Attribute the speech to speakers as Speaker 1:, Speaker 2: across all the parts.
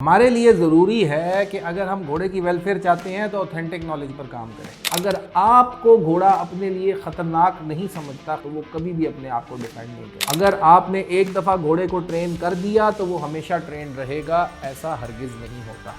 Speaker 1: हमारे लिए ज़रूरी है कि अगर हम घोड़े की वेलफेयर चाहते हैं तो ऑथेंटिक नॉलेज पर काम करें। अगर आपको घोड़ा अपने लिए ख़तरनाक नहीं समझता तो वो कभी भी अपने आप को डिफेंड नहीं करेगा। अगर आपने एक दफ़ा घोड़े को ट्रेन कर दिया तो वो हमेशा ट्रेन रहेगा, ऐसा हरगिज़ नहीं होता।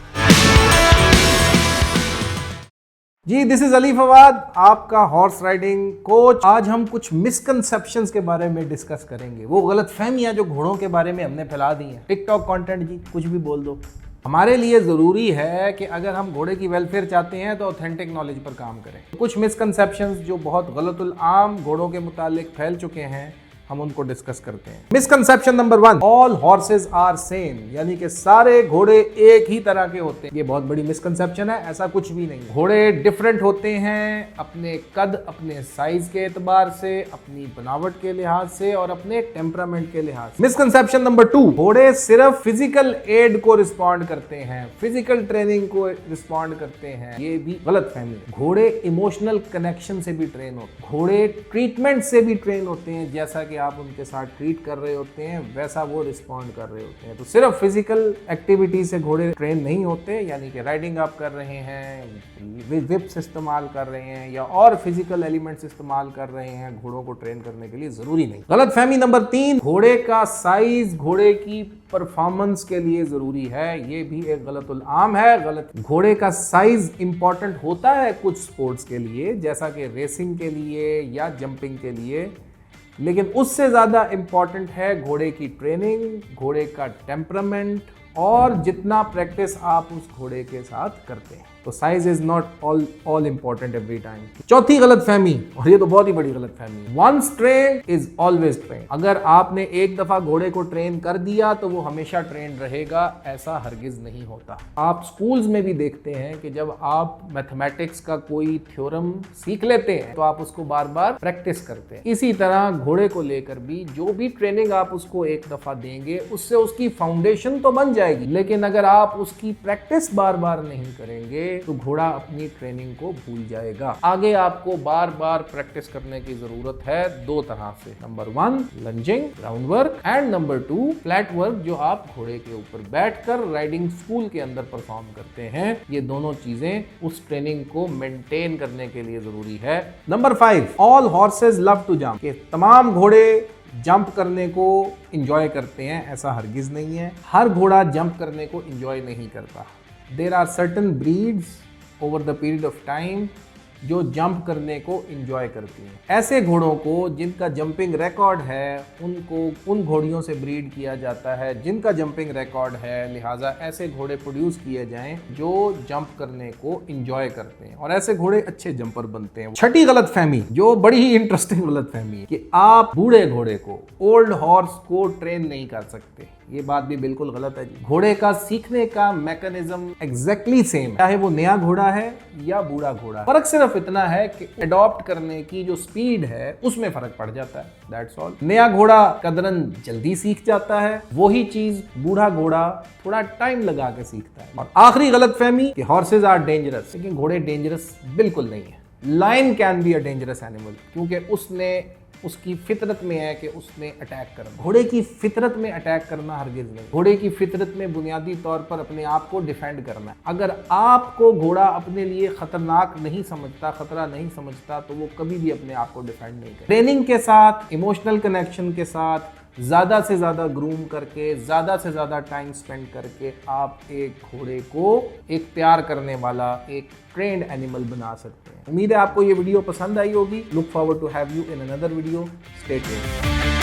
Speaker 1: जी, दिस इज अली फवाद, आपका हॉर्स राइडिंग कोच। आज हम कुछ मिसकंसेप्शंस के बारे में डिस्कस करेंगे, वो गलतफहमियां जो घोड़ों के बारे में हमने फैला दी हैं। टिकटॉक कंटेंट जी, कुछ भी बोल दो। हमारे लिए ज़रूरी है कि अगर हम घोड़े की वेलफेयर चाहते हैं तो ऑथेंटिक नॉलेज पर काम करें। कुछ मिसकंसेप्शंस जो बहुत गलतुल आम घोड़ों के मुतालिक फैल चुके हैं, हम उनको डिस्कस करते हैं। Misconception number 1, all horses are same, यानी कि सारे घोड़े एक ही तरह के होते हैं। ये बहुत बड़ी मिसकंसेप्शन है, ऐसा कुछ भी नहीं। घोड़े डिफरेंट होते हैं अपने कद, अपने साइज के एतबार से, अपनी बनावट के लिहाज से और अपने टेम्परामेंट के लिहाज से। मिसकंसेप्शन नंबर 2, घोड़े सिर्फ फिजिकल एड को रिस्पॉन्ड करते हैं, फिजिकल ट्रेनिंग को रिस्पॉन्ड करते हैं। ये भी गलतफहमी है। घोड़े इमोशनल कनेक्शन से भी ट्रेन होते हैं, घोड़े ट्रीटमेंट से भी ट्रेन होते हैं। जैसा कि आप उनके साथ ट्रीट कर रहे होते हैं वैसा वो रिस्पॉन्ड कर रहे होते हैं। तो सिर्फ फिजिकल एक्टिविटी से घोड़े ट्रेन नहीं होते, यानी कि राइडिंग आप कर रहे हैं, विप्स इस्तेमाल कर रहे हैं या और फिजिकल एलिमेंट्स इस्तेमाल कर रहे हैं, घोड़ों को ट्रेन करने के लिए जरूरी नहीं। गलतफहमी नंबर 3, घोड़े का साइज घोड़े की परफॉर्मेंस के लिए जरूरी है। ये भी एक गलतुल आम है। गलत घोड़े का साइज इंपॉर्टेंट होता है कुछ स्पोर्ट्स के लिए, जैसा कि रेसिंग के लिए या जंपिंग के लिए, लेकिन उससे ज़्यादा इम्पॉर्टेंट है घोड़े की ट्रेनिंग, घोड़े का टेम्परामेंट और जितना प्रैक्टिस आप उस घोड़े के साथ करते हैं। तो size is not all important every time. चौथी गलतफहमी, और ये तो बहुत ही बड़ी गलतफहमी, once train is always train. अगर आपने एक दफा घोड़े को ट्रेन कर दिया तो वो हमेशा ट्रेन रहेगा, ऐसा हरगिज नहीं होता। आप स्कूल्स में भी देखते हैं कि जब आप मैथमेटिक्स का कोई थ्योरम सीख लेते हैं तो आप उसको बार बार प्रैक्टिस करते हैं। इसी तरह घोड़े को लेकर भी जो भी ट्रेनिंग आप उसको एक दफा देंगे उससे उसकी फाउंडेशन तो बन जाएगी, लेकिन अगर आप उसकी प्रैक्टिस बार बार नहीं करेंगे तो घोड़ा अपनी ट्रेनिंग को भूल जाएगा। आगे आपको बार बार प्रैक्टिस करने की जरूरत है दो तरह से। Number 1 lunging, ground work, and number 2 flat work, जो आप घोड़े के ऊपर बैठकर राइडिंग स्कूल के अंदर परफॉर्म करते हैं। ये दोनों चीजें उस ट्रेनिंग को मेंटेन करने के लिए जरूरी है। Number 5, all horses love to jump, कि तमाम घोड़े जंप करने को इंजॉय करते हैं, ऐसा हरगिज नहीं है। हर घोड़ा जंप करने को इंजॉय नहीं करता। There are certain breeds over the period of time जो जंप करने को इंजॉय करती हैं। ऐसे घोड़ों को जिनका जंपिंग रिकॉर्ड है उनको उन घोड़ियों से ब्रीड किया जाता है जिनका जंपिंग रिकॉर्ड है, लिहाजा ऐसे घोड़े प्रोड्यूस किए जाएं जो जंप करने को इंजॉय करते हैं और ऐसे घोड़े अच्छे जंपर बनते हैं। छठी गलतफहमी, जो बड़ी ही इंटरेस्टिंग गलतफहमी है, कि आप बूढ़े घोड़े को, ओल्ड हॉर्स को ट्रेन नहीं कर सकते। ये बात भी बिल्कुल गलत है जी। घोड़े का सीखने का मैकेनिज्म एग्जैक्टली सेम है, चाहे वो नया घोड़ा है या बूढ़ा घोड़ा। फर्क सिर्फ इतना है कि अडॉप्ट करने की जो स्पीड है उसमें फर्क पड़ जाता है, दैट्स ऑल। नया घोड़ा कदरन जल्दी सीख जाता है, वही चीज बूढ़ा घोड़ा थोड़ा टाइम लगा के सीखता है। और आखिरी गलतफहमी कि हॉर्सेज आर डेंजरस, लेकिन घोड़े डेंजरस बिल्कुल नहीं है। Lion can be a dangerous animal, क्योंकि उसकी फितरत में है कि उसने अटैक करना। घोड़े की फितरत में अटैक करना हरगिज नहीं। घोड़े की फितरत में बुनियादी तौर पर अपने आप को डिफेंड करना है। अगर आपको घोड़ा अपने लिए खतरनाक नहीं समझता, खतरा नहीं समझता, तो वो कभी भी अपने आप को डिफेंड नहीं करेगा। ट्रेनिंग के साथ, इमोशनल कनेक्शन के साथ, ज़्यादा से ज़्यादा ग्रूम करके, ज़्यादा से ज़्यादा टाइम स्पेंड करके आप एक घोड़े को एक प्यार करने वाला, एक ट्रेन्ड एनिमल बना सकते हैं। उम्मीद है आपको ये वीडियो पसंद आई होगी। Look forward to have you in another video. Stay tuned.